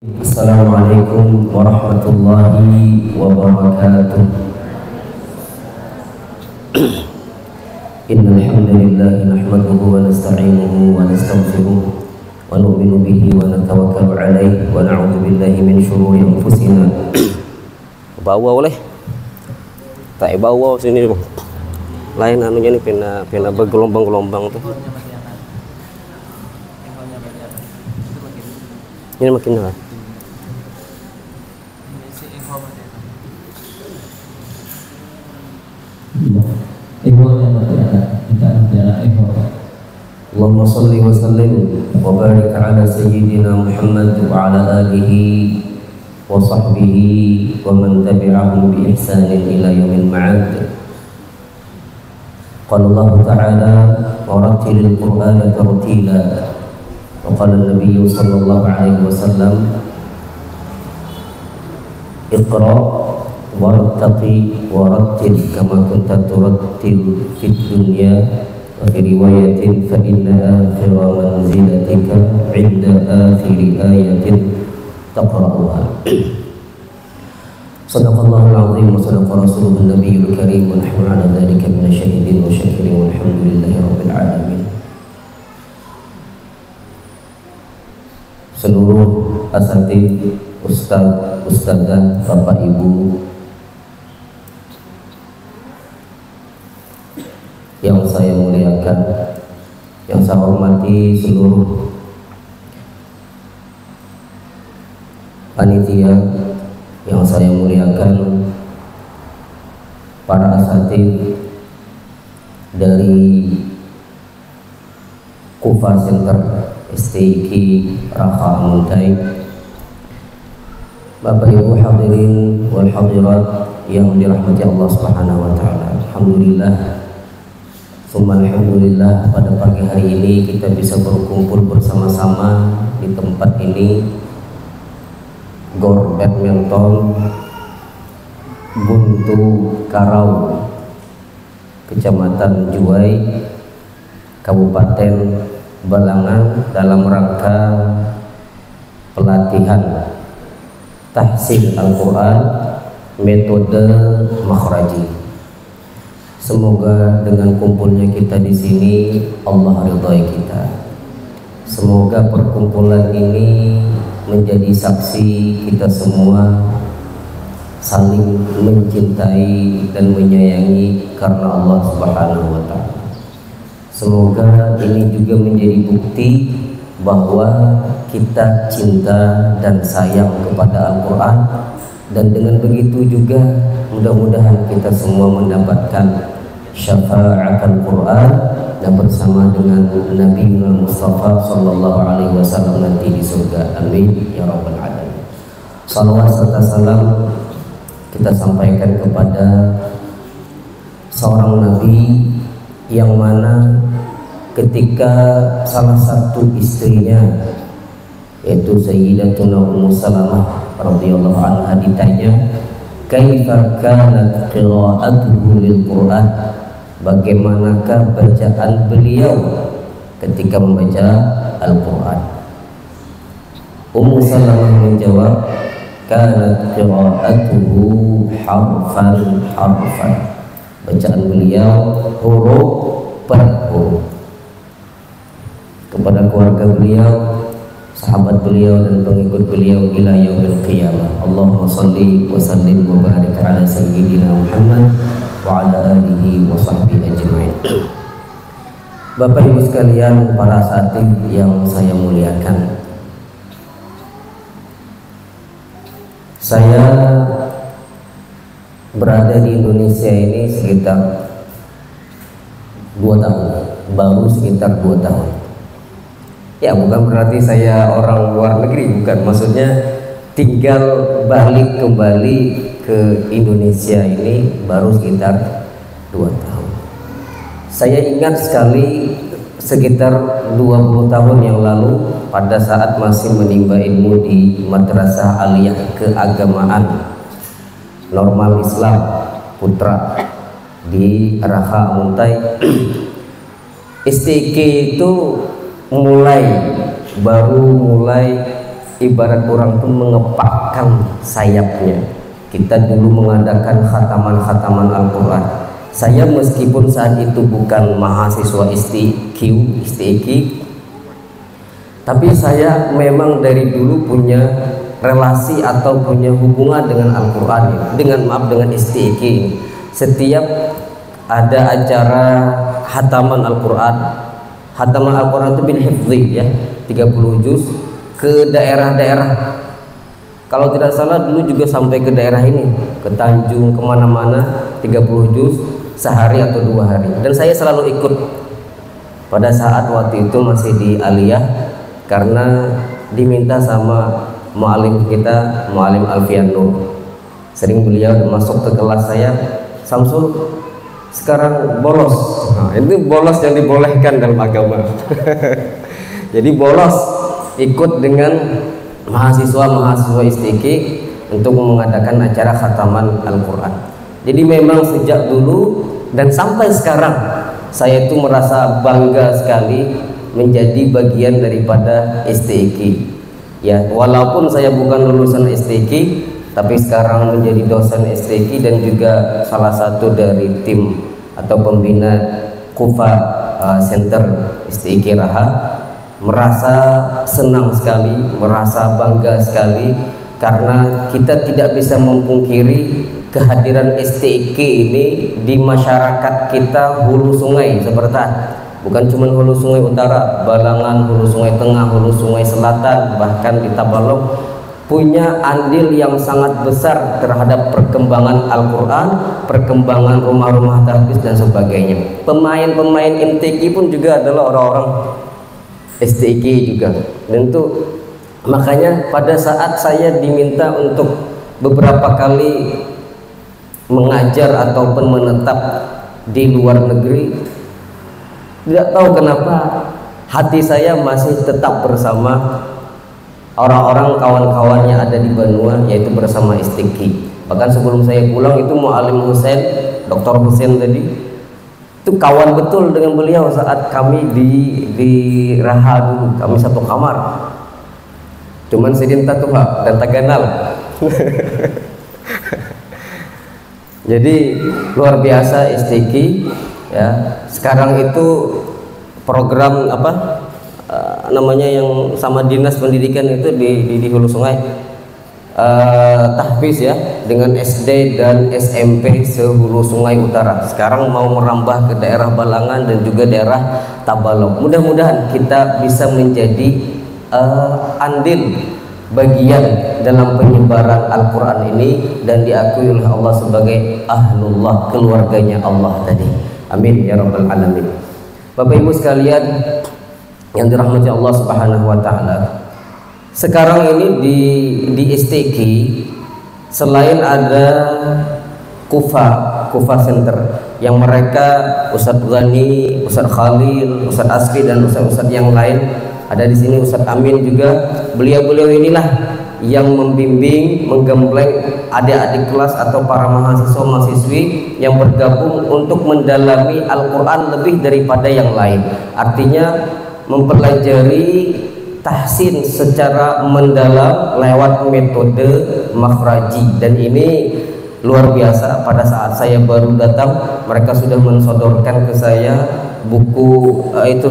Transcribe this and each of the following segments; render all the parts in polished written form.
Assalamualaikum warahmatullahi wabarakatuh. Innal hamdalillah nahmaduhu wa nasta'inuhu wa nastaghfiruh wa nu'minu bihi wa natawakkalu alaihi wa na'udzu billahi min shururi anfusina. Bawa oleh tak bawa sini bang. Lain anunya nih pena bergelombang-gelombang tuh. Ini makin lah. Allahumma salli wa sallim wa barik ala sayyidina Muhammad wa ala alihi wa sahbihi wa man tabi'ahum bi ihsanin ila yaumil ma'ad. Qala Allah ta'ala wa rattilil qur'ana tartila. Wa qala an-nabiy sallallahu alaihi wasallam iqra wartaqi warattil kama kunta turattil fid dunya wa fi riwayatin fa inna akhira manzilatika 'inda akhiri ayatin taqra'uha. Sadaqallahul 'azim wa sadaqa rasuluhun nabiyul karim wa nahnu 'ala dzalika minasyahidin wa syakirin walhamdulillahi rabbil alamin. Seluruh asatidz, ustaz, ustazah, bapak ibu yang saya muliakan, yang saya hormati, seluruh panitia yang saya muliakan, para asatidz dari Kufa Center STIQ Raha Muntai, Bapak Ibu hadirin wal hadirat yang dirahmati Allah Subhanahu wa taala. Alhamdulillah, summa alhamdulillah, pada pagi hari ini kita bisa berkumpul bersama-sama di tempat ini, Gor Badminton Buntu Karau, Kecamatan Juwai, Kabupaten Balangan, dalam rangka pelatihan tahsin Al-Quran metode makhraji. Semoga dengan kumpulnya kita di sini Allah ridhai kita. Semoga perkumpulan ini menjadi saksi kita semua saling mencintai dan menyayangi karena Allah Subhanahu wa taala. Semoga ini juga menjadi bukti bahwa kita cinta dan sayang kepada Al-Quran, dan dengan begitu juga mudah-mudahan kita semua mendapatkan syafaat Al-Quran dan bersama dengan Nabi Mustafa sallallahu alaihi wasallam nanti di surga. Amin ya rabbal alamin. Salawat serta salam kita sampaikan kepada seorang nabi yang mana ketika salah satu istrinya, yaitu Sayyidatuna Ummu Salamah radhiyallahu anha, ditanya kaifa kanat qira'atuhu lil Qur'an, bagaimanakah bacaan beliau ketika membaca Al-Quran. Ummu Salamah menjawab, kanat qira'atuhu harfan harfan, bacaan beliau huruf per huruf. Kepada keluarga beliau, sahabat beliau dan pengikut beliau ila yaumil qiyamah. Allahumma shalli wa sallim wa barik ala sayyidina Muhammad wa ala alihi wa sahbihi ajma'in. Bapak Ibu sekalian, para asatidz yang saya muliakan, saya berada di Indonesia ini sekitar 2 tahun, baru sekitar 2 tahun. Ya, bukan berarti saya orang luar negeri, bukan. Maksudnya tinggal balik kembali ke Indonesia ini baru sekitar 2 tahun. Saya ingat sekali sekitar 20 tahun yang lalu, pada saat masih menimba ilmu di Madrasah Aliyah Keagamaan Normal Islam Putra di Raha Muntai. STIQ itu baru mulai ibarat orang tuh mengepakkan sayapnya. Kita dulu mengadakan khataman-khataman Al-Quran. Saya meskipun saat itu bukan mahasiswa STQ, tapi saya memang dari dulu punya relasi atau punya hubungan dengan Al-Quran, dengan STQ. Setiap ada acara khataman Al-Quran itu bil hifdzi ya, 30 juz ke daerah-daerah. Kalau tidak salah dulu juga sampai ke daerah ini, ke Tanjung, kemana-mana, 30 juz sehari atau 2 hari. Dan saya selalu ikut pada saat waktu itu masih di Aliyah, karena diminta sama mualim kita, mualim Alfian Nur. Sering beliau masuk ke kelas saya, Samsul sekarang bolos. Nah, itu bolos yang dibolehkan dalam agama. Jadi bolos ikut dengan mahasiswa STQ untuk mengadakan acara khataman Al-Quran. Jadi memang sejak dulu dan sampai sekarang saya itu merasa bangga sekali menjadi bagian daripada STQ. Ya, walaupun saya bukan lulusan STQ, tapi sekarang menjadi dosen STQ dan juga salah satu dari tim atau pembina Kufa Center STQ Raha. Merasa senang sekali, merasa bangga sekali, karena kita tidak bisa memungkiri kehadiran STQ ini di masyarakat kita hulu sungai seperti bukan cuma hulu sungai utara, Balangan, hulu sungai tengah, hulu sungai selatan, bahkan di Tabalong punya andil yang sangat besar terhadap perkembangan Al-Quran, perkembangan rumah-rumah tahfiz dan sebagainya. Pemain-pemain MTQ pun juga adalah orang-orang STQ juga. Dan itu makanya pada saat saya diminta untuk beberapa kali mengajar ataupun menetap di luar negeri, tidak tahu kenapa hati saya masih tetap bersama orang-orang kawan-kawan yang ada di Banua, yaitu bersama STQ. Bahkan sebelum saya pulang itu Mu'alim Husain, Dr. Husain tadi itu kawan betul dengan beliau saat kami di Raha dulu, kami satu kamar, cuman sedin tatuha dan tak kenal. Jadi luar biasa STQ ya. Sekarang itu program apa namanya yang sama dinas pendidikan itu di Hulu Sungai, tahfiz ya, dengan SD dan SMP sehulu Sungai Utara. Sekarang mau merambah ke daerah Balangan dan juga daerah Tabalong. Mudah-mudahan kita bisa menjadi andil bagian dalam penyebaran Al-Quran ini dan diakui oleh Allah sebagai ahlullah, keluarganya Allah tadi. Amin ya rabbal alamin. Bapak Ibu sekalian yang dirahmati Allah Subhanahu wa taala, sekarang ini di STQ selain ada Kufa Center yang mereka Ustadz Ghani, Ustadz Khalil, Ustadz Asfi dan Ustadz yang lain ada di sini, Ustadz Amin juga. Beliau inilah yang membimbing, menggembleng adik-adik kelas atau para mahasiswa-mahasiswi yang bergabung untuk mendalami Al-Quran lebih daripada yang lain. Artinya mempelajari tahsin secara mendalam lewat metode makhraji. Dan ini luar biasa. Pada saat saya baru datang, mereka sudah mensodorkan ke saya buku itu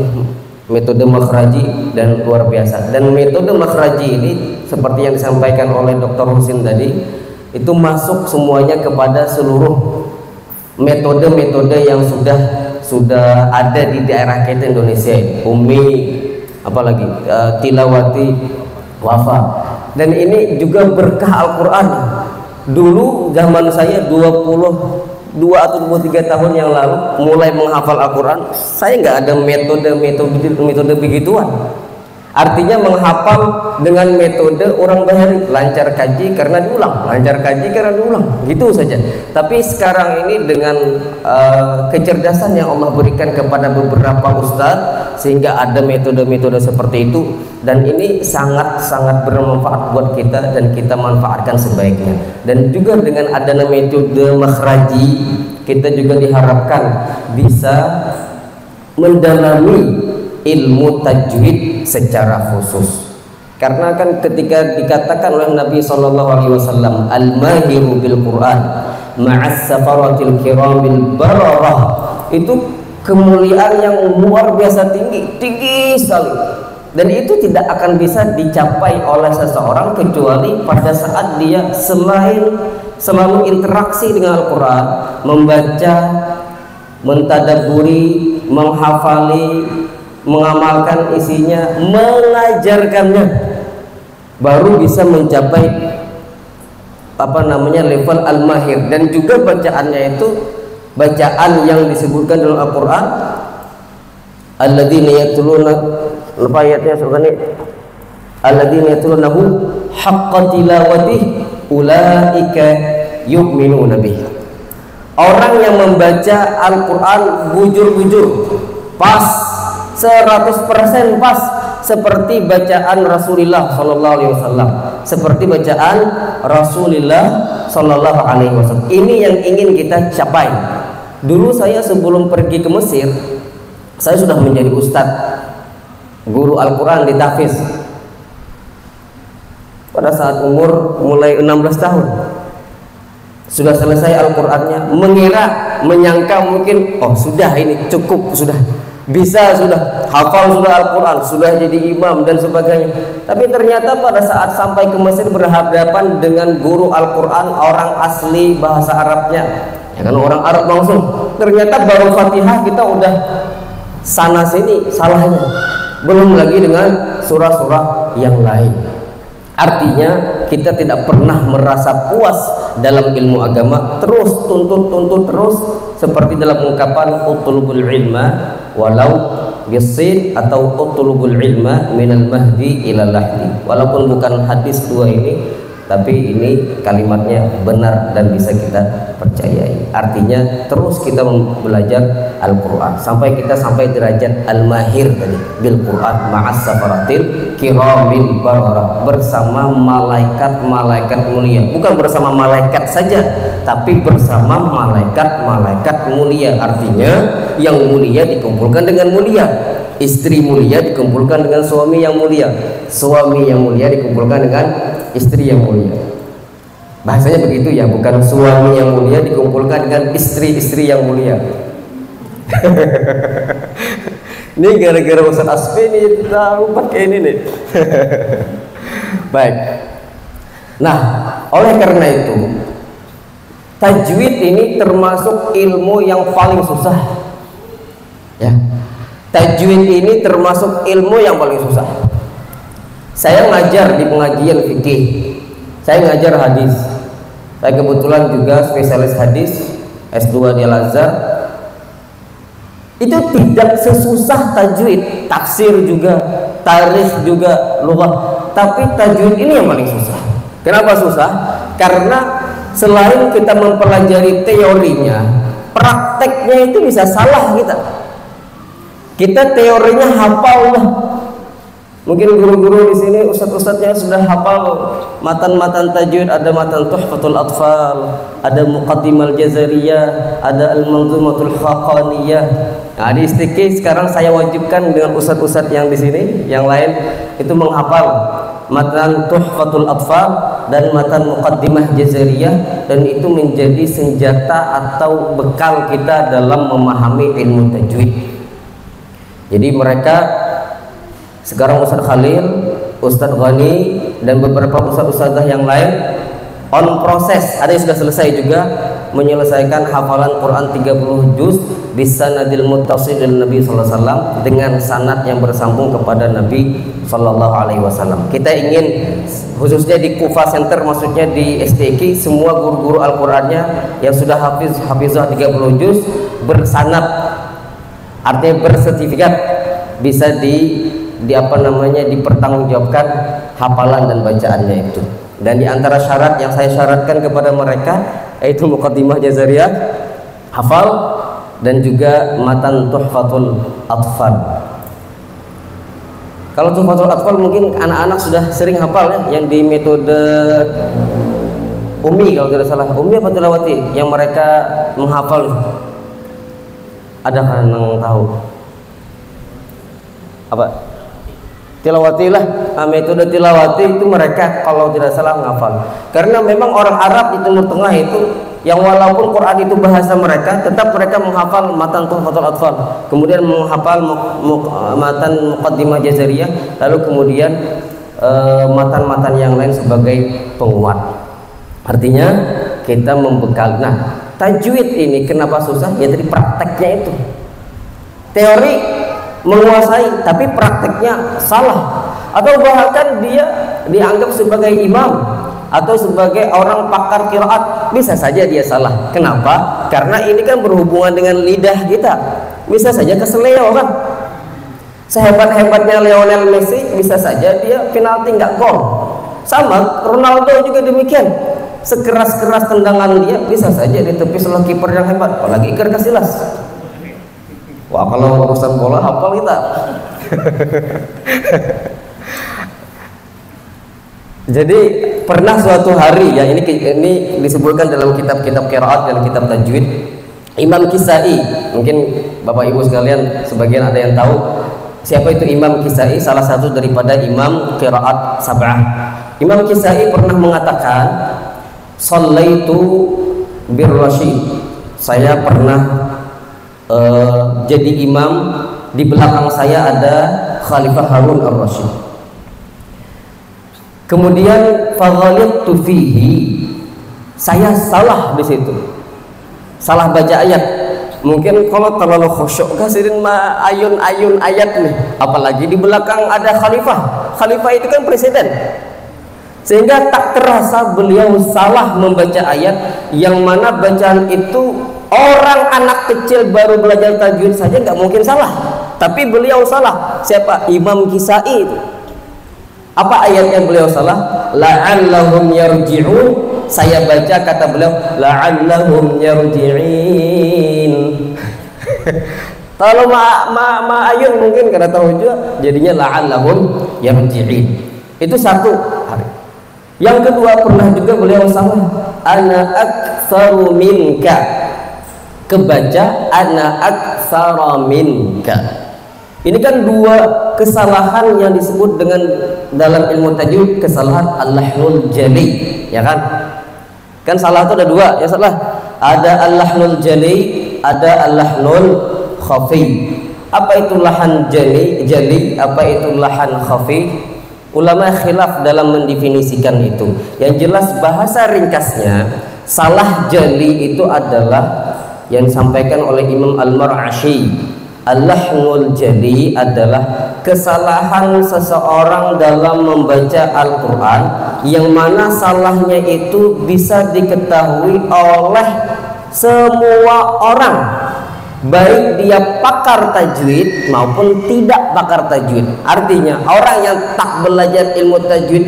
metode makhraji, dan luar biasa. Dan metode makhraji ini seperti yang disampaikan oleh Dr. Husin tadi, itu masuk semuanya kepada seluruh metode-metode yang sudah ada di daerah kita Indonesia ini. Umi, apalagi tilawati, wafa. Dan ini juga berkah Al-Quran. Dulu zaman saya 22 atau 23 tahun yang lalu mulai menghafal Al-Quran, saya nggak ada metode begituan. Artinya menghafal dengan metode orang Bahari, lancar kaji karena diulang, gitu saja. Tapi sekarang ini dengan kecerdasan yang Allah berikan kepada beberapa ustadz, sehingga ada metode-metode seperti itu, dan ini sangat-sangat bermanfaat buat kita dan kita manfaatkan sebaiknya. Dan juga dengan adanya metode makhraji, kita juga diharapkan bisa mendalami ilmu tajwid secara khusus. Karena kan ketika dikatakan oleh Nabi SAW, al-mahiru bil Quran ma'as safaratil kiramil bararah, itu kemuliaan yang luar biasa tinggi sekali, dan itu tidak akan bisa dicapai oleh seseorang kecuali pada saat dia selalu interaksi dengan Al-Quran, membaca, mentadaburi, menghafali, mengamalkan isinya, mengajarkannya, baru bisa mencapai level al-mahir. Dan juga bacaannya itu bacaan yang disebutkan dalam Al-Quran, alladzina yatluna, lupa ayatnya sebenarnya, alladzina yatlunahu haqqa tilawatih ulaika yu'minuna bih. Orang yang membaca Al-Quran bujur-bujur, pas 100% pas seperti bacaan Rasulullah Sallallahu Alaihi Wasallam, seperti bacaan Rasulullah Sallallahu Alaihi Wasallam. Ini yang ingin kita capai. Dulu saya sebelum pergi ke Mesir, saya sudah menjadi ustadz, guru Al-Quran di Tahfiz pada saat umur mulai 16 tahun. Sudah selesai Al-Qurannya, menyangka mungkin sudah ini cukup, sudah bisa, sudah hafal sudah Al-Quran, sudah jadi imam dan sebagainya. Tapi ternyata pada saat sampai ke Mesir berhadapan dengan guru Al-Quran orang asli bahasa Arabnya, ya kan, orang Arab langsung, ternyata baru Fatihah kita udah sana sini salahnya, belum lagi dengan surah-surah yang lain. Artinya kita tidak pernah merasa puas dalam ilmu agama, terus tuntut terus, seperti dalam ungkapan utlubul ilma walau bisin, atau utlubul ilma minal mahdi ilal lahdi. Walaupun bukan hadis dua ini, tapi ini kalimatnya benar dan bisa kita percayai. Artinya terus kita belajar Al-Quran sampai kita sampai derajat al-mahir tadi bil Quran ma'as safaratil kiramil bararah, bersama malaikat-malaikat mulia. Bukan bersama malaikat saja, tapi bersama malaikat-malaikat mulia. Artinya yang mulia dikumpulkan dengan mulia, istri mulia dikumpulkan dengan suami yang mulia, suami yang mulia dikumpulkan dengan istri yang mulia. Bahasanya begitu ya, bukan suami yang mulia dikumpulkan dengan istri-istri yang mulia. Ini gara-gara Ustaz Asfi nih tahu pakai ini nih. Baik. Nah, oleh karena itu tajwid ini termasuk ilmu yang paling susah. Ya. Tajwid ini termasuk ilmu yang paling susah. Saya ngajar di pengajian fikih, saya ngajar hadis. Saya kebetulan juga spesialis hadis, S2 di Al-Azhar. Itu tidak sesusah tajwid, tafsir juga, tarikh juga, lughah. Tapi tajwid ini yang paling susah. Kenapa susah? Karena selain kita mempelajari teorinya, prakteknya itu bisa salah kita. Kita teorinya hafal lah. Mungkin guru-guru di sini, ustadz-ustadznya sudah hafal matan-matan tajwid, ada matan Tuhfatul Atfal, ada Muqaddimal Jazariyah, ada Al-Manzumatul Khaqaniyah. Nah, di Istiqi sekarang saya wajibkan dengan ustadz-ustadz yang di sini, yang lain itu menghafal matan Tuhfatul Atfal dan matan Muqaddimah Jazariyah, dan itu menjadi senjata atau bekal kita dalam memahami ilmu tajwid. Jadi mereka sekarang Ustadz Khalil, Ustadz Ghani, dan beberapa ustadz-ustadzah yang lain on proses, ada yang sudah selesai juga menyelesaikan hafalan Quran 30 juz bisanadil muttasil dari Nabi sallallahu alaihi wasallam, dengan sanad yang bersambung kepada Nabi sallallahu alaihi wasallam. Kita ingin khususnya di Kufa Center, maksudnya di STQ, semua guru-guru Al-Qur'annya yang sudah hafizah 30 juz bersanad, artinya bersertifikat, bisa dipertanggungjawabkan hafalan dan bacaannya itu. Dan di antara syarat yang saya syaratkan kepada mereka yaitu Muqaddimah Jazariyah hafal, dan juga matan Tuhfatul Atfal. Kalau Tuhfatul Atfal mungkin anak-anak sudah sering hafal ya, yang di metode Umi kalau tidak salah, Umi apa Tilawati yang mereka menghafal. Ada kan yang tahu? Apa? Tilawatilah, metode tilawati itu mereka kalau tidak salah menghafal. Karena memang orang Arab di Timur Tengah itu yang walaupun Quran itu bahasa mereka, tetap mereka menghafal matan Tuhfatul Atfal, kemudian menghafal matan Muqaddimah Jazariyah, lalu kemudian matan-matan yang lain sebagai penguat. Artinya kita membekal. Nah, tajwid ini kenapa susah? Ya dari prakteknya itu. Teori menguasai, tapi prakteknya salah, atau bahkan dia dianggap sebagai imam atau sebagai orang pakar qiraat, bisa saja dia salah. Kenapa? Karena ini kan berhubungan dengan lidah kita, bisa saja keseleo kan. Sehebat-hebatnya Lionel Messi, bisa saja dia penalti nggak gol. Sama Ronaldo juga demikian, sekeras-keras tendangan dia bisa saja ditepis oleh kiper yang hebat, apalagi Iker Casillas. Wah, kalau urusan bola hafal kita. Jadi pernah suatu hari, ya ini disebutkan dalam kitab-kitab qiraat dan kitab tajwid, Imam Kisai, mungkin Bapak Ibu sekalian sebagian ada yang tahu siapa itu Imam Kisai, salah satu daripada imam qiraat sab'ah. Imam Kisai pernah mengatakan, "Shallaitu bir-rasyid." Saya pernah jadi imam, di belakang saya ada Khalifah Harun ar-Rasyid. Kemudian faghalibtu fihi, saya salah di situ, salah baca ayat. Mungkin kalau terlalu khusyuk kasihin ayun-ayun ayat nih, apalagi di belakang ada khalifah. Khalifah itu kan presiden, sehingga tak terasa beliau salah membaca ayat yang mana bacaan itu orang anak kecil baru belajar tajwid saja nggak mungkin salah, tapi beliau salah. Siapa? Imam Kisai itu. Apa ayatnya beliau salah? La'allahum yarji'un. Saya baca kata beliau la'allahum yarji'in. Kalau ayun mungkin karena tahu juga jadinya la'allahum yarji'in. Itu satu hari. Yang kedua pernah juga beliau salah, ana aktsaru minka. Kebaca ana aktsara minka. Ini kan dua kesalahan yang disebut dengan dalam ilmu tajwid kesalahan al-lahnul jali, ya kan? Kan salah itu ada dua, ya salah. Ada al-lahnul jali, ada al-lahnul khafi. Apa itu lahan jali? Apa itu lahan khafi? Ulama khilaf dalam mendefinisikan itu. Yang jelas bahasa ringkasnya, salah jali itu adalah yang disampaikan oleh Imam Al-Mar'ashi. Al-lahnul jali adalah kesalahan seseorang dalam membaca Al-Quran yang mana salahnya itu bisa diketahui oleh semua orang, baik dia pakar tajwid maupun tidak pakar tajwid. Artinya orang yang tak belajar ilmu tajwid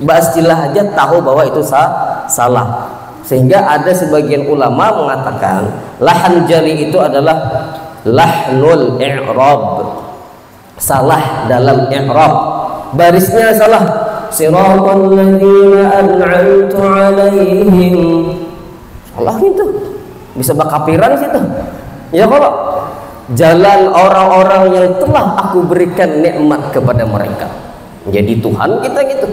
istilah aja tahu bahwa itu salah. Sehingga ada sebagian ulama mengatakan lahan jali itu adalah lahnul i'rab, salah dalam i'rab, barisnya salah. Siratal ladzina an'amtu 'alaihim, salah gitu, bisa bakapiran situ. Ya kalau jalan orang-orang yang telah aku berikan nikmat kepada mereka, menjadi Tuhan kita gitu.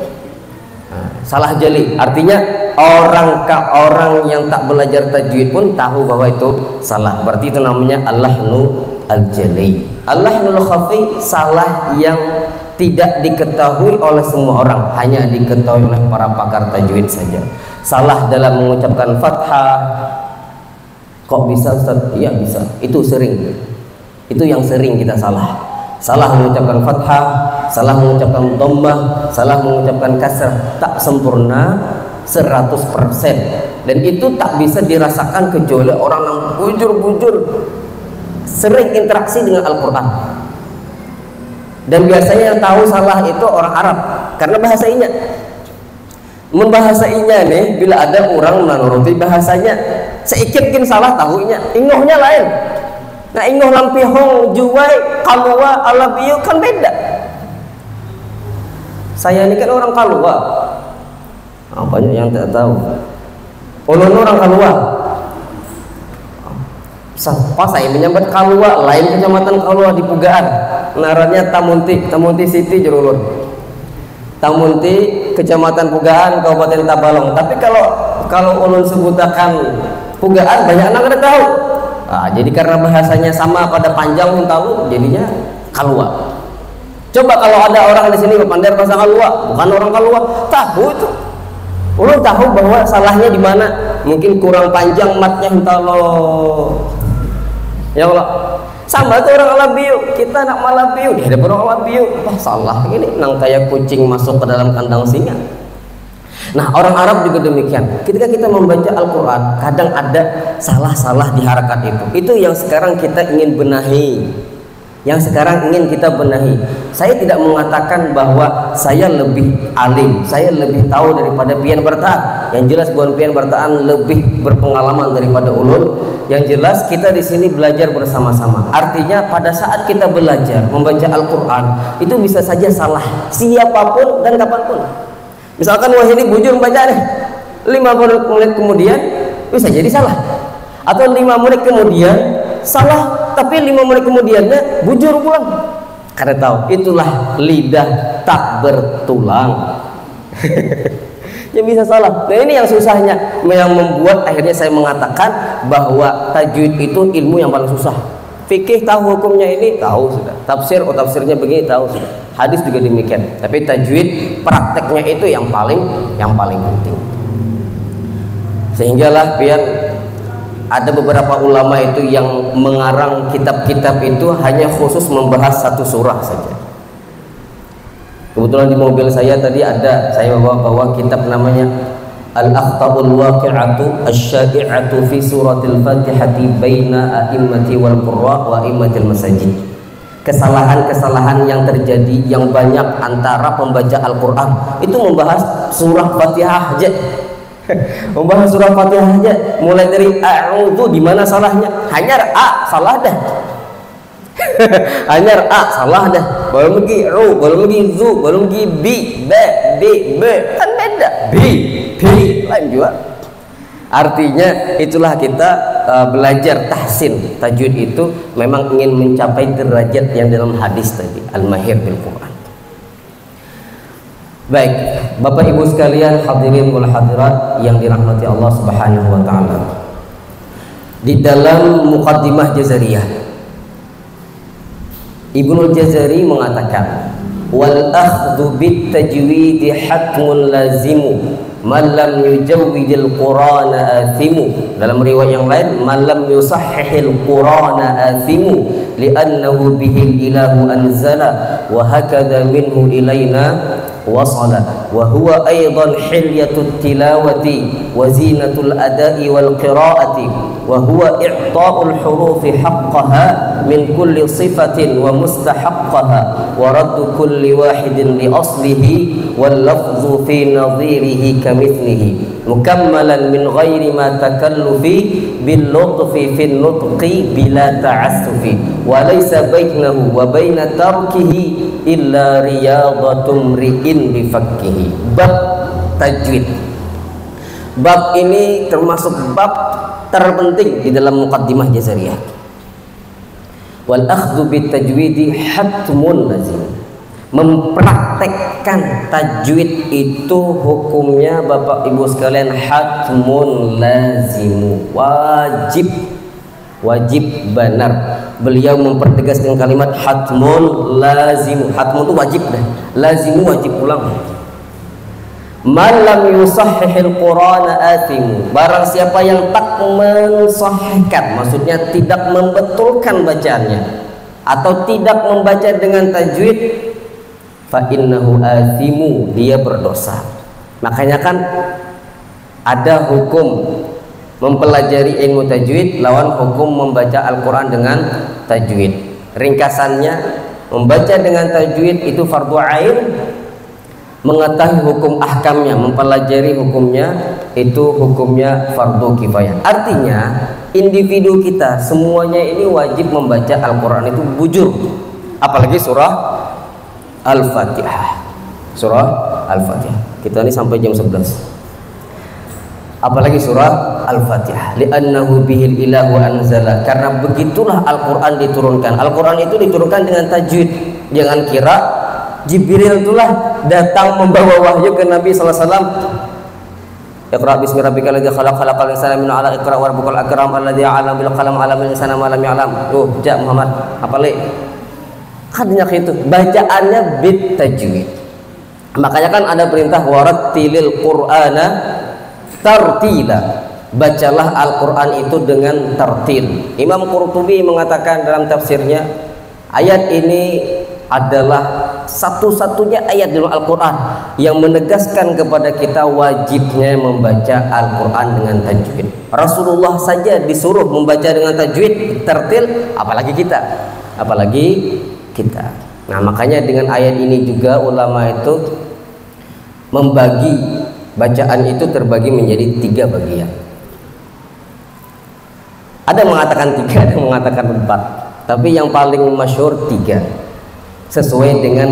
Salah jali artinya orang yang tak belajar tajwid pun tahu bahwa itu salah, berarti itu namanya al-lahnu al-jali. Al-lahnul khafi salah yang tidak diketahui oleh semua orang, hanya diketahui oleh para pakar tajwid saja. Salah dalam mengucapkan fathah. Kok bisa Ustaz? Iya bisa, itu sering, itu yang sering kita salah. Salah mengucapkan fathah, salah mengucapkan dhammah, salah mengucapkan kasrah, tak sempurna 100%, dan itu tak bisa dirasakan kecuali orang yang bujur-bujur sering interaksi dengan Al-Quran. Dan biasanya yang tahu salah itu orang Arab karena bahasainya. Membahasainya nih, bila ada orang menuruti bahasanya seikin salah tahunya, ingohnya lain. Nah, ingoh lampihong, juwai, kalua, alabiyu kan beda. Saya ini kan orang Kalua. Banyak yang tidak tahu. Ulun orang Kalua. Pas saya menyambat Kalua, lain kecamatan Kalua di Pugaan. narannya Tamunti City Jerulun, Tamunti Kecamatan Pugaan Kabupaten Tabalong. Tapi kalau ulun sebutakan Pugaan banyak anak ada tahu. Nah, jadi karena bahasanya sama pada panjang tahu jadinya Kalua. Coba kalau ada orang di sini berpandai bahasa Kalua, bukan orang Kalua, tahu itu. Ulun tahu bahwa salahnya di mana. Mungkin kurang panjang matnya entalo. Ya Allah. Sama tuh orang Alabiu, kita nak Malabiu, dia ada orang Alabiu. Wah, salah ini nang kayak kucing masuk ke dalam kandang singa. Nah, orang Arab juga demikian. Ketika kita membaca Al-Qur'an, kadang ada salah-salah di harakat itu. Itu yang sekarang kita ingin benahi. Yang sekarang ingin kita benahi. Saya tidak mengatakan bahwa saya lebih alim, saya lebih tahu daripada Pian Bertaan. Yang jelas bukan Pian Bertaan lebih berpengalaman daripada ulun. Yang jelas kita di sini belajar bersama-sama. Artinya pada saat kita belajar membaca Al-Qur'an, itu bisa saja salah siapapun dan kapanpun. Misalkan Wahidi bujur membaca nih, 5 menit kemudian bisa jadi salah. Atau 5 menit kemudian salah, tapi 5 menit kemudiannya bujur pulang. Karena tahu itulah lidah tak bertulang. Ya bisa salah. Nah ini yang susahnya, yang membuat akhirnya saya mengatakan bahwa tajwid itu ilmu yang paling susah. Fikih tahu hukumnya ini, tahu sudah. Tafsir, tafsirnya begini, tahu sudah. Hadis juga demikian. Tapi tajwid prakteknya itu yang paling penting. Sehinggalah biar ada beberapa ulama itu yang mengarang kitab-kitab itu hanya khusus membahas satu surah saja. Kebetulan di mobil saya tadi ada, saya bawa kitab namanya Al-Akhtabul Waqi'atu Asy-Sya'i'atu fi Suratil Fatihati Baina A'immati wal Qurra wa A'immatil Masajid. Kesalahan-kesalahan yang terjadi yang banyak antara pembaca Al-Qur'an itu membahas surah Fatihah aja. Membahas surah Fatihah aja, mulai dari a'udzu di mana salahnya? Hanya a salah dah. Hanya a salah dah. Belum lagi ru, belum lagi zu, belum lagi bi, b kan beda. Bi lain juga. Artinya itulah kita belajar tahsin. Tajwid itu memang ingin mencapai derajat yang dalam hadis tadi, al-mahir bil Quran. Baik, Bapak Ibu sekalian, hadirin wal hadirat yang dirahmati Allah Subhanahu wa taala. Di dalam Muqaddimah Jazariyah, Ibnul Jazari mengatakan, "Wal akhdhu bit tajwid hatmun lazimu, man lam yujawwidil Qur'ana athimu." Dalam riwayat yang lain, "Man lam yusahhihil Qur'ana athimu, li'annahu bihil ilahu anzala, wa hakadha minhu ilaina wasala, wa huwa aidan hilyatut tilawati wa zinatul ada'i wal qira'ati, wa huwa i'ta'ul hurufi haqqaha min kulli sifatin wa mustahaqqaha, wa raddu kulli wahidin li aslihi wal lafzu fi nadhirihi kamithlihi, mukammalan min ghairi ma takallufi bil lutfi fi nutqi bila ta'assufi, wa laysa bainahu wa baina tarkihi illa riyadatum ri'in bifakkihi." Bab tajwid. Bab ini termasuk bab terpenting di dalam Muqaddimah Jazariyah. Wal akhdhu bit tajwidi hatmun lazim. Mempraktekkan tajwid itu hukumnya Bapak Ibu sekalian hatmun lazim, wajib benar. Beliau mempertegas dengan kalimat hatmun lazim. Hatmun itu wajib dah, lazim wajib pulang. Man lam yusahhihil Qur'ana athimu, barang siapa yang tak mensahihkan, maksudnya tidak membetulkan bacaannya atau tidak membaca dengan tajwid, fa innahu athimu, dia berdosa. Makanya kan ada hukum mempelajari ilmu tajwid lawan hukum membaca Al-Quran dengan tajwid. Ringkasannya, membaca dengan tajwid itu fardu ain, mengetahui hukum ahkamnya, mempelajari hukumnya itu hukumnya fardu kifayah. Artinya individu kita semuanya ini wajib membaca Al-Quran itu bujur, apalagi surah Al-Fatihah. Surah Al-Fatihah kita ini sampai jam 11. apalagi surah Al-Fatihah. Li'annahu bihil ilahu anzala, karena begitulah Al-Qur'an diturunkan. Al-Qur'an itu diturunkan dengan tajwid. Jangan kira Jibril itulah datang membawa wahyu ke Nabi sallallahu alaihi wasallam. Iqra bismi rabbikal ladzi khalaq, khalaqal insana min 'alaq, iqra wa rabbukal akram alladzi 'allama bil qalam 'allamal insana ma lam ya'lam. Tuh, ja Muhammad, apalagi kadnya itu bacaannya bit tajwid. Makanya kan ada perintah warattilil qur'ana tartila, bacalah Al-Qur'an itu dengan tartil. Imam Qurtubi mengatakan dalam tafsirnya, ayat ini adalah satu-satunya ayat dalam Al-Quran yang menegaskan kepada kita wajibnya membaca Al-Quran dengan tajwid. Rasulullah saja disuruh membaca dengan tajwid, tertil, apalagi kita. Nah, makanya dengan ayat ini juga ulama itu membagi bacaan itu terbagi menjadi 3 bagian. Ada yang mengatakan 3, ada yang mengatakan 4, tapi yang paling masyhur 3, sesuai dengan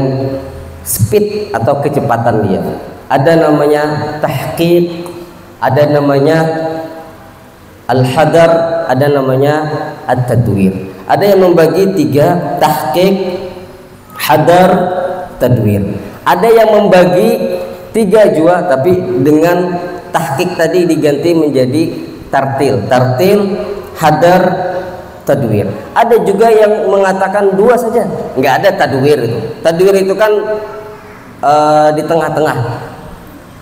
speed atau kecepatan dia. Ada namanya tahqiq, ada namanya al-hadar, ada namanya at-tadwir. Ada yang membagi 3, tahqiq, hadar, tadwir. Ada yang membagi 3 juga, tapi dengan tahqiq tadi diganti menjadi tartil, hadar, tadwir. Ada juga yang mengatakan 2 saja, nggak ada tadwir itu. Tadwir itu kan di tengah-tengah.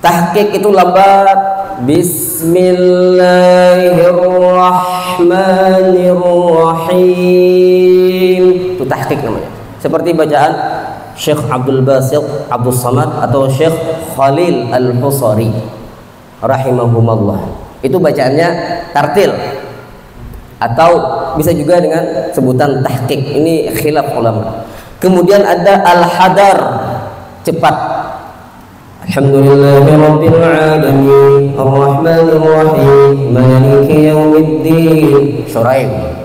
Tahqiq itu lambat, Bismillahirrahmanirrahim, itu tahqiq namanya. Seperti bacaan Syekh Abdul Basit Abdul Samad atau Syekh Khalil Al-Husari rahimahumullah. Itu bacaannya tartil, atau bisa juga dengan sebutan tahqiq. Ini khilaf ulama. Kemudian ada al-hadar, cepat. Alhamdulillahirabbil alamin arrahmanir rahim maliki yaumiddin, Syuraim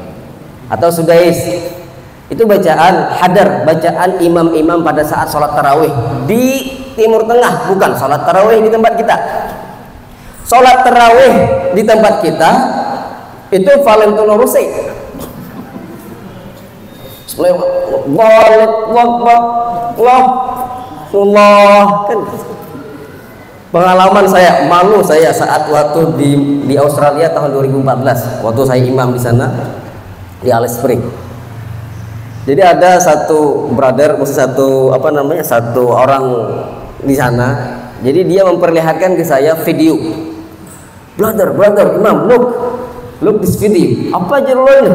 atau Sudais. Itu bacaan hadar, bacaan imam-imam pada saat sholat tarawih di Timur Tengah, bukan sholat tarawih di tempat kita. Sholat tarawih di tempat kita itu Valentino Rossi. Allah, kan pengalaman saya, malu saya saat waktu di Australia tahun 2014, waktu saya imam di sana di Alice Springs. Jadi ada satu brother, satu orang di sana. Jadi dia memperlihatkan ke saya video. Brother, imam, look this video. Apa aja lo ini?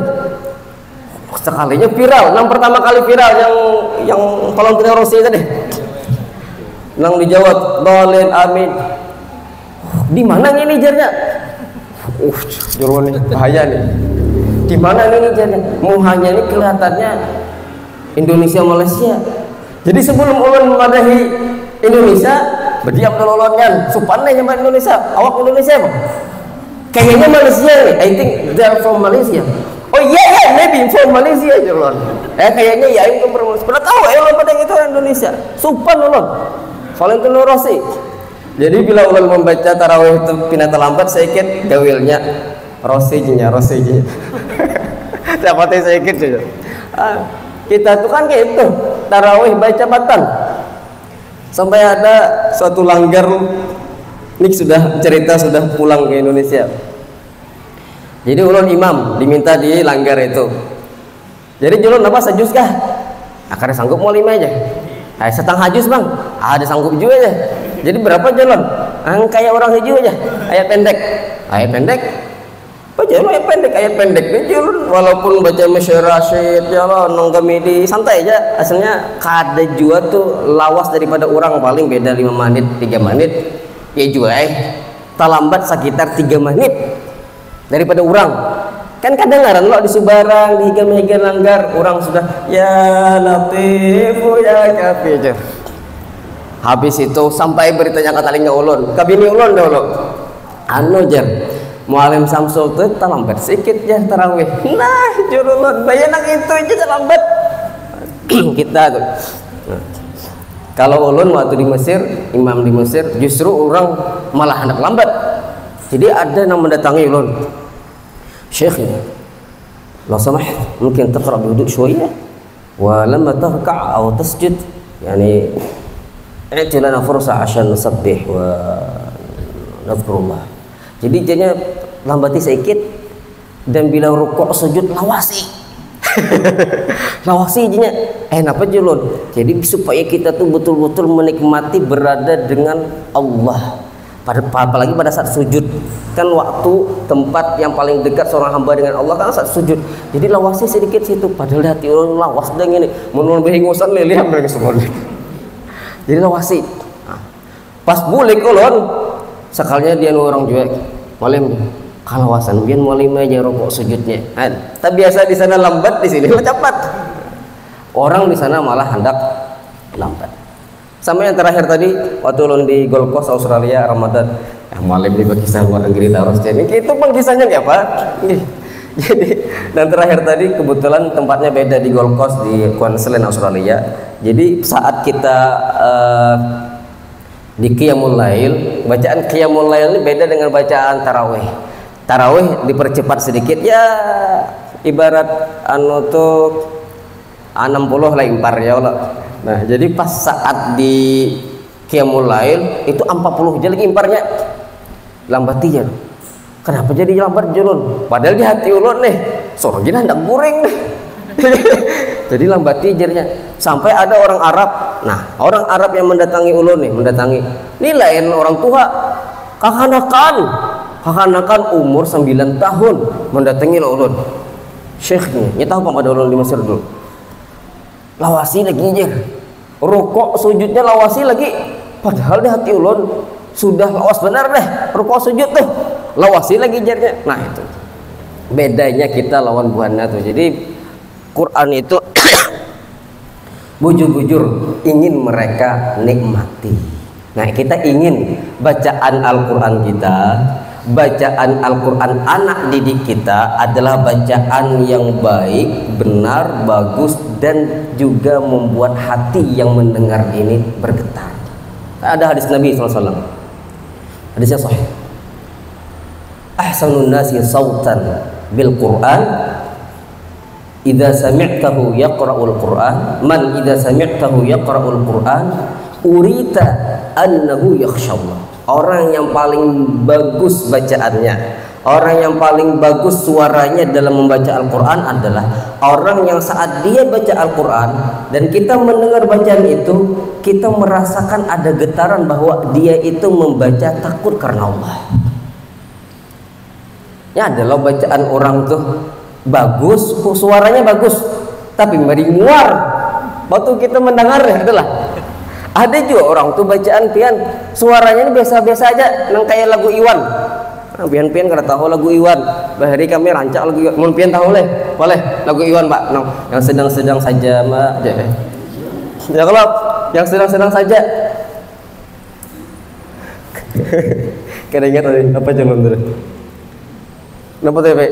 Sekalinya viral, yang pertama kali viral yang Valentino Rossi tadi. Nang dijawab, dolin amin. Di mana ini jarnya? Jurwan nih, bahaya nih. Di mana ini jarnya? Muhanya ini kelihatannya Indonesia Malaysia. Jadi sebelum ulun memadahi Indonesia, berdiam dulu ulunnya. Supannya nyampe Indonesia, awak Indonesia apa? Kayaknya Malaysia nih. I think they're from Malaysia. Oh iya, maybe from Malaysia aja ulun. Kayaknya ya itu from Malaysia. Pernah tahu ulun pada itu Indonesia. Supan ulun. Valentino Rossi. Jadi bila ulun membaca tarawih itu pinata lambat, saya ikut gawilnya Rossi. Dapatnya saya ikut juga. Kita tuh kan kayak itu tarawih baca batan. Sampai ada suatu langgar, Nik sudah cerita sudah pulang ke Indonesia. Jadi ulun imam diminta di langgar itu. Jadi ulun apa sejus kah? Akarnya sanggup mau 5 aja. Setengah jus bang, ada sanggup juga aja. Jadi berapa jalan? Kayak orang hijau aja. Ayat pendek. Baca lo ayat pendek jalan. Walaupun baca masyarakat jalan nonggamidi santai aja. Asalnya kada jua tuh lawas daripada orang, paling beda 5 menit 3 menit. Ya jua tak lambat sekitar 3 menit daripada orang. Kan kadang-kadang lo di Subarang, di Higa-Higa langgar, orang sudah ya latifu ya kafir. Habis itu sampai beritanya katalinga ulun, kabini ulun dulu. Jar Mualim Samsul tuh terlambat sedikit ya tarawih. Nah, jurulun bayanang itu aja terlambat. Kita tuh. Nah, kalau ulun waktu di Mesir, imam di Mesir, justru orang malah hendak lambat. Jadi ada yang mendatangi ulun, Syekh, لو سمحت ممكن تقرأ بهدوء شوية ولما تركع أو تسجد يعني اعطي لنا فرصة عشان نسبح ونذكر الله. Jadi jadinya lambati sedikit, dan bila rukuk sujud lawasi. Lawasi jadinya apa julun. Jadi supaya kita tuh betul-betul menikmati berada dengan Allah. Apalagi pada saat sujud, kan waktu tempat yang paling dekat seorang hamba dengan Allah kan saat sujud. Jadi lawasi sedikit situ, padahal hati orang lawas dan ini menurun behingusan leliam mereka semua. Jadi lawasi. Nah, pas bulik ulun sekalinya dia orang jual malam kalawasan biar malam aja rokok sujudnya. Tapi biasa di sana lambat, di sini cepat. Orang di sana malah hendak lambat. Sama yang terakhir tadi waktu ulun di Gold Coast Australia Ramadan, malam di kisah luar negeri taruh ini itu bang kisahnya nggak apa. Jadi dan terakhir tadi kebetulan tempatnya beda di Gold Coast di Queensland Australia. Jadi saat kita di Qiyamul Lail, bacaan Qiyamul Lail ini beda dengan bacaan tarawih. Tarawih dipercepat sedikit ya, ibarat anu tuh 60 lah impar ya Allah. Nah, jadi pas saat di Qiyamul Lail itu 40 aja lagi imparnya. Lambatinya. Kenapa jadi lambat julun? Padahal di hati ulun nih, sorgina hendak goreng nih. Jadi lambati jarnya. Sampai ada orang Arab. Nah, orang Arab yang mendatangi ulun nih, ini lain orang tua. Kakanakan umur 9 tahun mendatangi ulun. Syekh nih, tahu pada ulun di Mesir dulu. Lawasi lagi jer, rukuk sujudnya lawasi lagi, padahal di hati ulun sudah lawas benar deh, rukuk sujud tuh lawasi lagi jernya. Nah itu bedanya kita lawan buahnya tuh. Jadi Quran itu bujur-bujur ingin mereka nikmati. Nah kita ingin bacaan Al-Quran kita, bacaan Al-Quran anak didik kita adalah bacaan yang baik, benar, bagus, dan juga membuat hati yang mendengar ini bergetar. Ada hadis Nabi SAW, hadisnya sahih. Ahsanun nasi sautan bil Quran idza sami'tahu yaqra'ul Quran man idza sami'tahu yaqra'ul Quran urita annahu yakhshallah. Orang yang paling bagus bacaannya, orang yang paling bagus suaranya dalam membaca Al-Quran adalah orang yang saat dia baca Al-Quran dan kita mendengar bacaan itu, kita merasakan ada getaran bahwa dia itu membaca takut karena Allah. Ya adalah bacaan orang tuh bagus, suaranya bagus, tapi mari muar waktu kita mendengarnya adalah. Ada juga orang tuh bacaan pian suaranya ini biasa-biasa aja, nang kayak lagu Iwan. Nah, pian kada tahu lagu Iwan. Bahari kami rancak lagu Iwan. Mun pian tahu boleh lagu Iwan, Pak. Nah, yang sedang-sedang saja, Mbak. Ya kalau yang sedang-sedang saja. Kada ingat tadi apa jalan tadi? Kenapa tadi, Pak?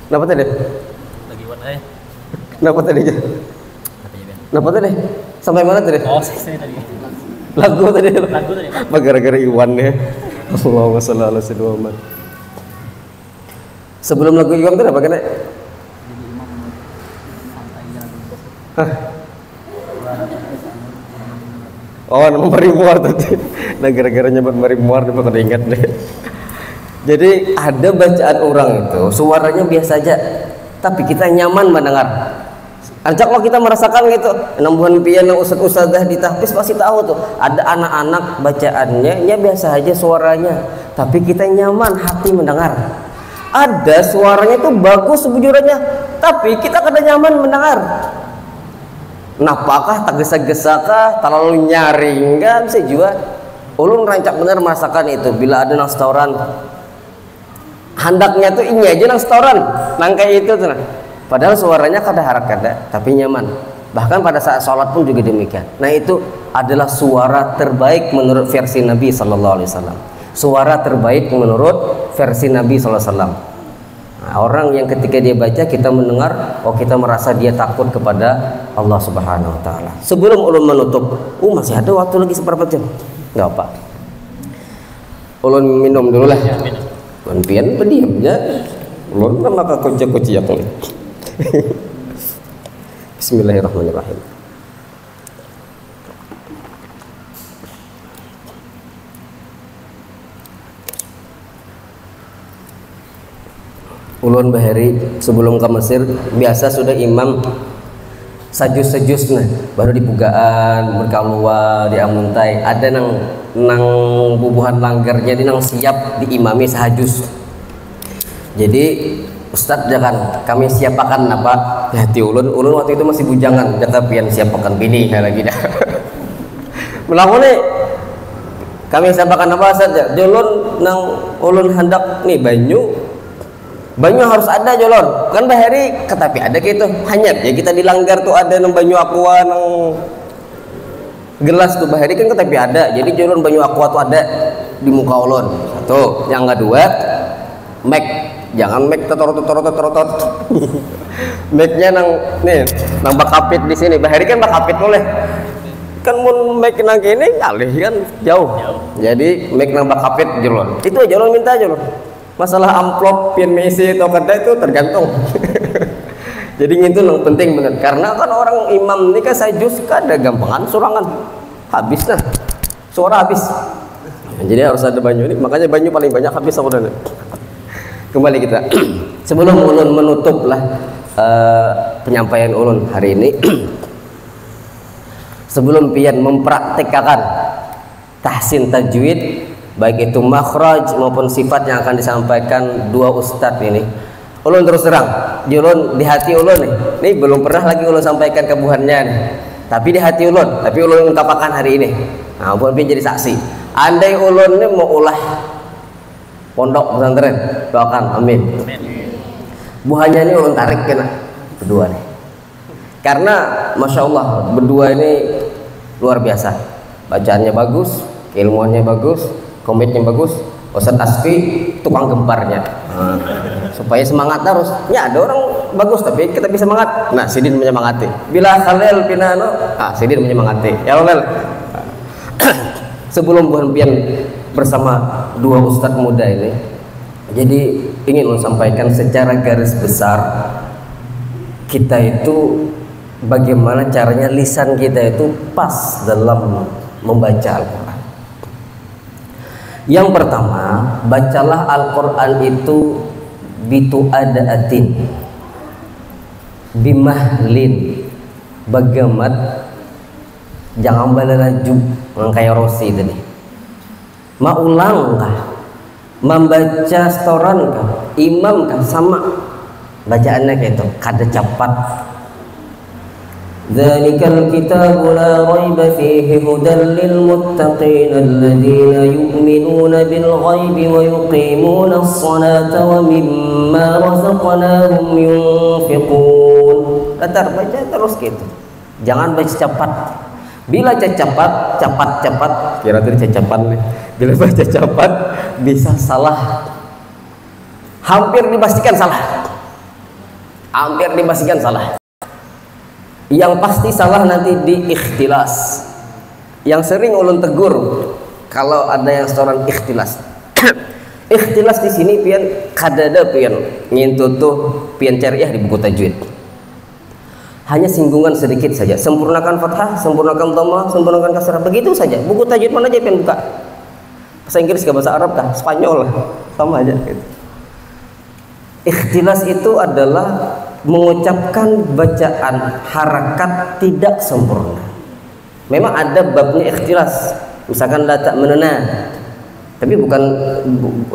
Kenapa tadi? Lagi Iwan aja. Kenapa tadi? Kenapa tadi? Sampai mana tadi? Oh, saya tadi. Lagu tadi. Lagu tadi, Pak. Gara-gara Iwan ya. Allahumma shalli ala sayyidina Muhammad. Sebelum lagu Iwan itu apa kena? Oh, nama Mari Muar tadi. Nah, gara-gara nyebut Mari Muar dia bakal ingat deh. Jadi ada bacaan orang itu suaranya biasa aja, tapi kita nyaman mendengar. Ajak kalau kita merasakan gitu, nambuhan pian yang ustadz-ustadzah di tahfiz pasti tahu tuh. Ada anak-anak bacaannya, ya biasa aja suaranya, tapi kita nyaman hati mendengar. Ada suaranya tuh bagus sebujurannya, tapi kita kada nyaman mendengar. Napakah tak gesa-gesakah, terlalu nyaring kan bisa juga. Ulun rancak benar merasakan itu. Bila ada nang setoran, handaknya tuh ini aja nang setoran, nang kayak itu tuh. Padahal suaranya kada harak kada, tapi nyaman. Bahkan pada saat sholat pun juga demikian. Nah itu adalah suara terbaik menurut versi Nabi Sallallahu Alaihi Wasallam. Suara terbaik menurut versi Nabi Sallallahu Alaihi Wasallam. Nah, orang yang ketika dia baca kita mendengar, oh kita merasa dia takut kepada Allah Subhanahu Wa Taala. Sebelum ulun menutup, masih ada waktu lagi seberapa jam? Nggak apa. Ulun minum dulu lah. Ya, minum. Ulun pian berdiam ya. Ulun kan maka kunci-kunci ya. Bismillahirrahmanirrahim. Ulun bahari sebelum ke Mesir biasa sudah imam sajus-sajus nah baru di Pugaan berkalua di Amuntai ada nang bubuhan langgarnya di nang siap diimami sahajus. Jadi Ustadz jangan kami siapakan apa hati ulun waktu itu masih bujangan jaka pian siapakan bini lagi dah. Melangone kami siapakan apa saja jolon nang ulun hendak nih banyu harus ada jolon kan bahari ketapi ada gitu hanyap ya kita dilanggar tuh ada nang banyu aqua nang gelas tuh bahari kan ketapi ada jadi jolon banyu aqua tuh ada di muka ulun. Satu yang kedua jangan make tetorot make-nya nang bakapit di sini bahari kan bakapit boleh kan mun make nang kene alih kan jauh jadi make nang bakapit jolon itu aja jolon minta jolon. Masalah amplop pian mesi atau kada itu tergantung. Jadi itu yang penting bener karena kan orang imam ini kan sajus kada gampangan surangan habis nah suara habis jadi harus ada banyu ini makanya banyu paling banyak habis aku dan kembali kita sebelum ulun menutup lah penyampaian ulun hari ini sebelum pian mempraktikkan tahsin tajwid baik itu makhraj maupun sifat yang akan disampaikan dua ustadz ini ulun terus terang ulun di hati ulun nih belum pernah lagi ulun sampaikan kebuhannya nih tapi di hati ulun tapi ulun ungkapkan hari ini nah ulun jadi saksi andai ulun ini mau ulah pondok pesantren doakan amin buahnya ini ulun tarik kena berdua nih karena masya Allah berdua ini luar biasa bacaannya bagus ilmuannya bagus komitnya bagus Ustadz Asfi tukang gemparnya supaya semangat terus ya ada orang bagus tapi kita bisa semangat nah Sidin menyemangati bila Khalil Pinano Sidin menyemangati ya Khalil sebelum bulan pian bersama dua ustadz muda ini jadi ingin sampaikan secara garis besar kita itu bagaimana caranya lisan kita itu pas dalam membaca Al-Quran. Yang pertama, bacalah Al-Quran itu bitu'adaatin bimahlin bagamat jangan balalaju kayak Rosi tadi maulang kah membaca setoran kah imam kah sama bacaannya kayak itu kada cepat Dzalikal kitabu la raiba fihi hudan lil muttaqin alladziina yu'minuuna bil ghaibi wa yuqiimuuna as-salata wa mimma razaqnaahum yunfiqun. Datar baca terus gitu. Jangan baca cepat. Bila cepat, kira tadi cepat nih. Bila baca cepat bisa salah. Hampir dipastikan salah. Yang pasti salah nanti di ikhtilas. Yang sering ulun tegur kalau ada yang setoran ikhtilas. Ikhtilas di sini pian kadada pian ngintut tuh pian syariah di buku tajwid. Hanya singgungan sedikit saja. Sempurnakan fathah, sempurnakan dhamma, sempurnakan kasrah. Begitu saja. Buku tajwid mana aja pian buka. Bahasa Inggris ke bahasa Arab kah? Spanyol sama aja gitu. Ikhtilas itu adalah mengucapkan bacaan harakat tidak sempurna. Memang ada babnya ikhtilas, misalkan la tak menena, tapi bukan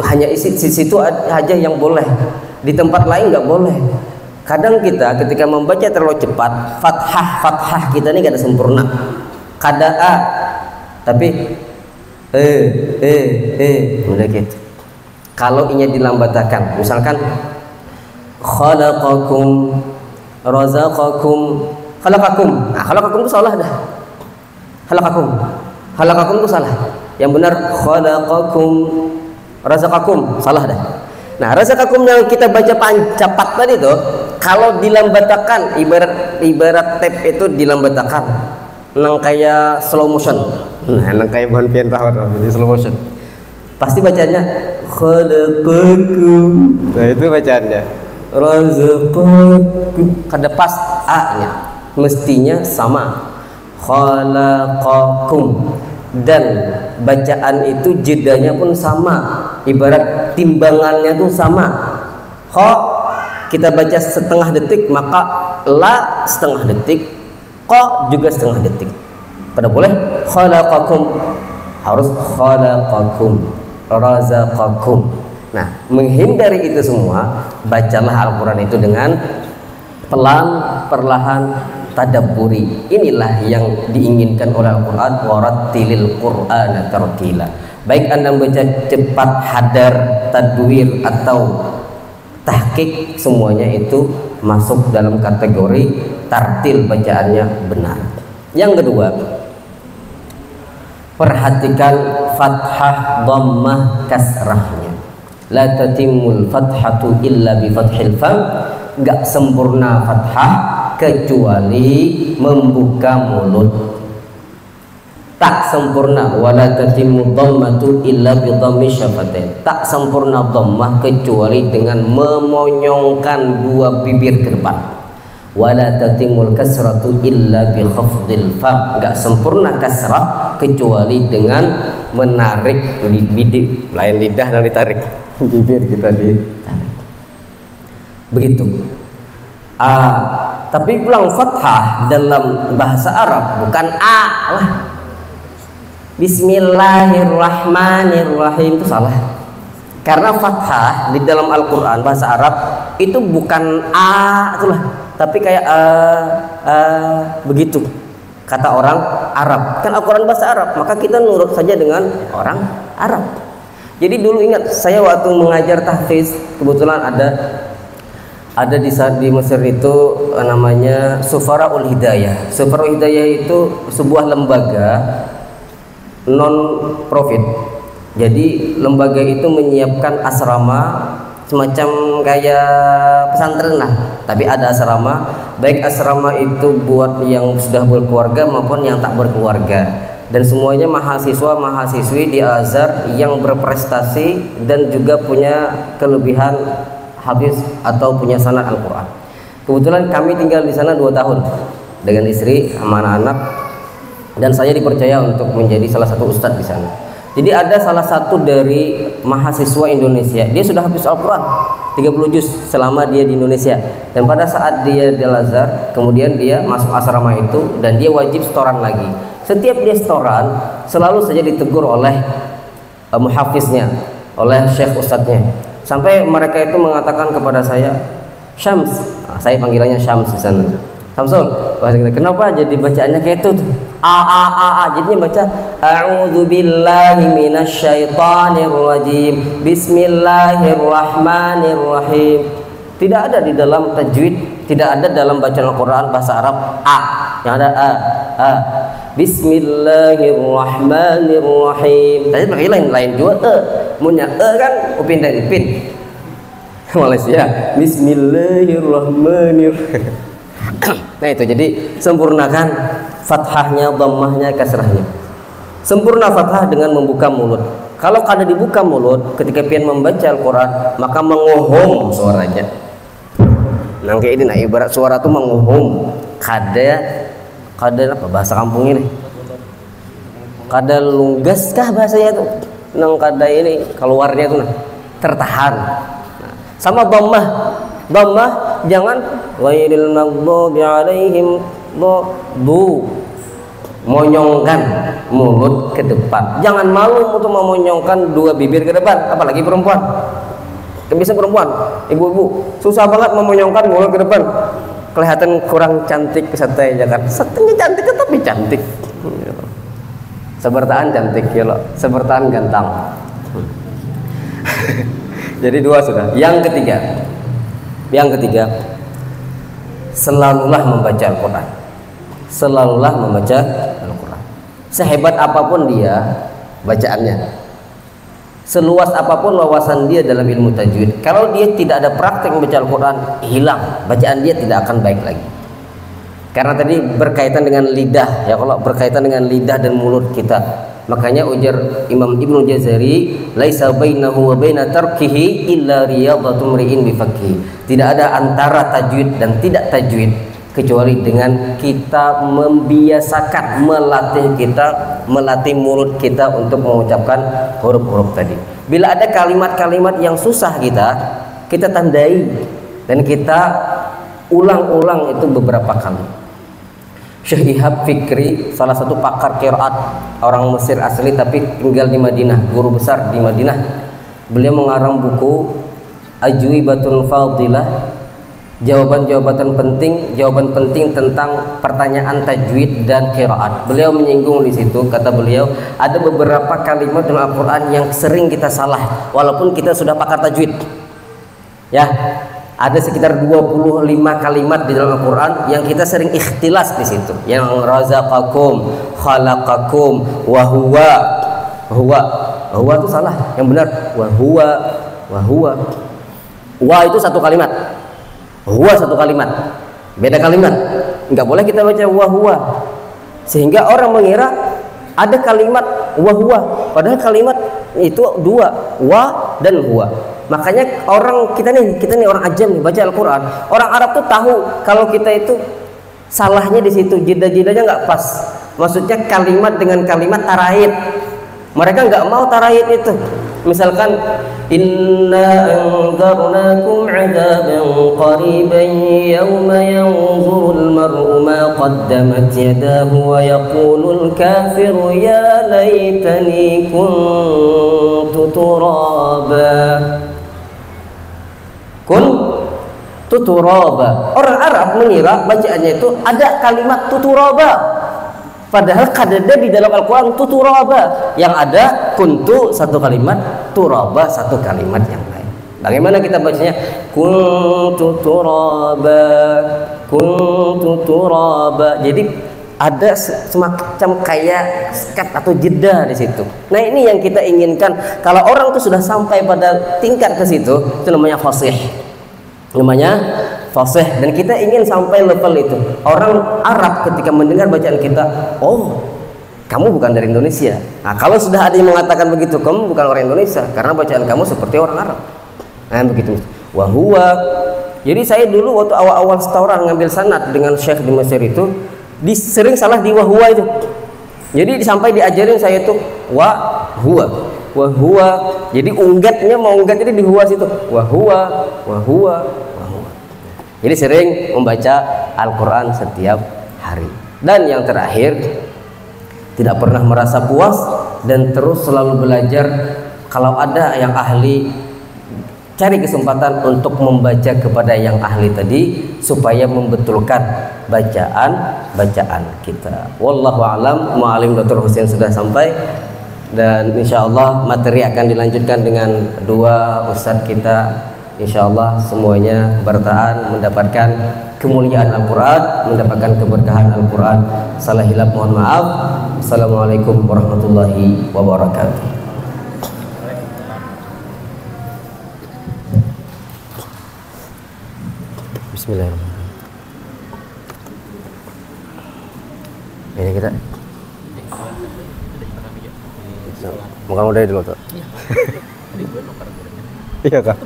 hanya isi situ aja yang boleh, di tempat lain nggak boleh. Kadang kita ketika membaca terlalu cepat, fathah kita ini gak ada sempurna. Kada a, tapi udah gitu. Kalau ini dilambatakan, misalkan khalaqakum razaqakum khalaqakum. Nah, khalaqakum itu salah dah. Khalaqakum itu salah. Yang benar khalaqakum razaqakum salah dah. Nah, razaqakum yang kita baca cepat tadi tuh kalau dilambatakan ibarat tape itu dilambatakan nang kayak slow motion. Nah, nang kayak bahan pian rawat di slow motion. Pasti bacanya khalaqakum. Nah, itu bacaannya. Razaqakum. Kada pas a-nya. Mestinya sama. Khalaqakum. Dan bacaan itu jedanya pun sama. Ibarat timbangannya tuh sama. Kha kita baca setengah detik, maka la setengah detik, qa juga setengah detik. Pada boleh khalaqakum, harus khalaqakum, razaqakum. Nah, menghindari itu semua, bacalah Al-Quran itu dengan pelan, perlahan, tadabburi. Inilah yang diinginkan oleh Al-Quran, warattilil Qur'ana tartila. Baik Anda membaca cepat, hadar, tadwir atau tahqiq, semuanya itu masuk dalam kategori tartil, bacaannya benar. Yang kedua, perhatikan fathah, dhammah, kasrahnya. La tatimul fathatu illa bi fathil fam. Enggak sempurna fathah kecuali membuka mulut. Tak sempurna wala tatimmu dhammatu illa bi dhammi syafatain. Tak sempurna dhammah kecuali dengan memonyongkan dua bibir ke depan. Wala tatimul kasratu illa bi khafdil fam. Enggak sempurna kasrah kecuali dengan menarik bibir, lain lidah dan ditarik. Bibir kita ditarik. Begitu. Tapi pulang fathah dalam bahasa Arab bukan a lah. Bismillahirrahmanirrahim itu salah. Karena fathah di dalam Al-Quran bahasa Arab itu bukan a itulah, tapi kayak begitu kata orang Arab. Kan Al-Quran bahasa Arab, maka kita nurut saja dengan orang Arab. Jadi dulu ingat saya waktu mengajar tahfiz, kebetulan ada di Mesir itu namanya Sufaraul Hidayah. Sufaraul Hidayah itu sebuah lembaga non profit. Jadi lembaga itu menyiapkan asrama semacam kayak pesantren lah, tapi ada asrama, baik asrama itu buat yang sudah berkeluarga maupun yang tak berkeluarga, dan semuanya mahasiswa-mahasiswi di Azhar yang berprestasi dan juga punya kelebihan hafiz atau punya sanad Al-Quran. Kebetulan kami tinggal di sana 2 tahun dengan istri sama anak-anak, dan saya dipercaya untuk menjadi salah satu ustadz di sana. Jadi ada salah satu dari mahasiswa Indonesia, dia sudah habis Al-Quran 30 juz selama dia di Indonesia, dan pada saat dia di Al-Azhar kemudian dia masuk asrama itu dan dia wajib setoran lagi. Setiap dia setoran selalu saja ditegur oleh muhafiznya, oleh syekh ustadznya, sampai mereka itu mengatakan kepada saya, Syams, saya panggilannya Syams di sana, Samsul, kenapa jadi bacaannya kayak itu? Jadinya baca a'udzubillahi minasyaitonir rajim, bismillahirrahmanirrahim. Tidak ada di dalam tajwid, tidak ada dalam bacaan Al-Quran bahasa Arab a, yang ada a. Bismillahirrahmanirrahim. Tadi pakai lain juga punya kan upin dan ipin Malaysia. Bismillahirrahmanirrahim. Nah itu, jadi sempurnakan fathahnya, dhammahnya, kasrahnya. Sempurna fathah dengan membuka mulut. Kalau kada dibuka mulut ketika pian membaca Al-Quran, maka mengohom suaranya. Nah kayak ini, nah ibarat suara itu mengohom. Kada apa bahasa kampung ini? Kada lunggas kah bahasanya itu? Nang kada ini keluarnya itu nah tertahan. Nah, sama dhammah. Dhammah jangan ghairil maghdubi alaihim monyongkan mulut ke depan. Jangan malu untuk memonyongkan dua bibir ke depan, apalagi perempuan. Bisa perempuan, ibu-ibu susah banget memonyongkan mulut ke depan. Kelihatan kurang cantik peserta ya kan. Setengah cantik tetapi cantik. Sebertaan cantik ya loh, sebertaan ganteng. Jadi 2 sudah. Yang ketiga, selalulah membaca Al-Quran. Selalulah membaca Al-Quran. Sehebat apapun dia bacaannya, seluas apapun wawasan dia dalam ilmu tajwid, kalau dia tidak ada praktek membaca Al-Quran, hilang, bacaan dia tidak akan baik lagi. Karena tadi berkaitan dengan lidah ya, kalau berkaitan dengan lidah dan mulut kita, Makanya ujar Imam Ibnu Jazari, laisa bainahu wa baina tarkihi illa riyadatu mri'in bi faqih. Tidak ada antara tajwid dan tidak tajwid kecuali dengan kita membiasakan, melatih mulut kita untuk mengucapkan huruf-huruf tadi. Bila ada kalimat-kalimat yang susah kita tandai dan kita ulang-ulang itu beberapa kali. Syekh Ihab Fikri, salah satu pakar qiraat orang Mesir asli tapi tinggal di Madinah, guru besar di Madinah. Beliau mengarang buku Ajwibatul Fadilah, jawaban penting tentang pertanyaan tajwid dan qiraat. Beliau menyinggung di situ, kata beliau, ada beberapa kalimat dalam Al-Qur'an yang sering kita salah walaupun kita sudah pakar tajwid. Ya, ada sekitar 25 kalimat di dalam Al-Qur'an yang kita sering ikhtilas di situ. Yang razaqakum, khalaqakum, wa huwa. Huwa itu salah, yang benar wa huwa. Wa itu satu kalimat. Huwa satu kalimat. Beda kalimat. Enggak boleh kita baca wa huwa. Sehingga orang mengira ada kalimat wa huwa, padahal kalimat itu dua, wa dan huwa. Makanya kita nih orang ajam nih baca Al-Qur'an. Orang Arab tuh tahu kalau kita itu salahnya di situ, jeda-jedanya nggak pas. Maksudnya kalimat dengan kalimat taraid. Mereka nggak mau taraid itu. Misalkan inna anzarnakum 'adzaban qariban yawma yanzurul mar'u ma qaddamat yadahu wa yaqulul kafiru ya laitani kuntu turaba. Tuturaba. Orang Arab mengira bacaannya itu ada kalimat tuturaba, padahal kadada di dalam Al-Quran tuturaba, yang ada kuntu satu kalimat, turaba satu kalimat yang lain. Bagaimana kita bacanya? Kuntu turaba. Jadi ada semacam kayak skat atau jeda di situ. Nah, ini yang kita inginkan. Kalau orang itu sudah sampai pada tingkat ke situ, itu namanya fasih. Dan kita ingin sampai level itu. Orang Arab ketika mendengar bacaan kita, oh, kamu bukan dari Indonesia. Nah, kalau sudah ada yang mengatakan begitu, kamu bukan orang Indonesia karena bacaan kamu seperti orang Arab. Nah, begitu. Wa huwa. Jadi saya dulu waktu awal-awal setoran ngambil sanad dengan Syekh di Mesir itu, sering salah di wa huwa itu. Jadi sampai diajarin saya itu wa huwa. Jadi mau unggat jadi di huwa situ. Wa huwa. Jadi sering membaca Al-Qur'an setiap hari. Dan yang terakhir, tidak pernah merasa puas dan terus selalu belajar. Kalau ada yang ahli, cari kesempatan untuk membaca kepada yang ahli tadi supaya membetulkan bacaan kita. Wallahu a'lam. Mu'alim Dr. Husain sudah sampai dan insyaallah materi akan dilanjutkan dengan dua ustadz kita. Insyaallah semuanya bertahan mendapatkan kemuliaan Al-Quran, mendapatkan keberkahan Al-Quran. Salah hilaf mohon maaf. Assalamualaikum warahmatullahi wabarakatuh. Bismillahirrahmanirrahim. Ini kita makan udah dulu tuh. Iya kak.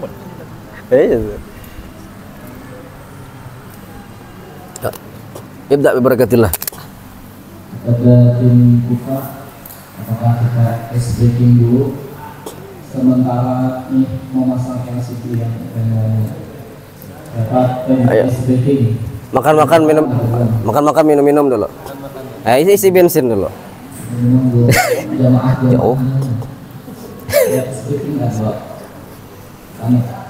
Ibda bibarakatillah. Pada tim buka, apakah kita ice breaking dulu sementara nih memasang LCD yang dapat ice breaking. Makan minum dulu. Isi bensin dulu. Jamaah jauh. Ice breaking nggak buat kami.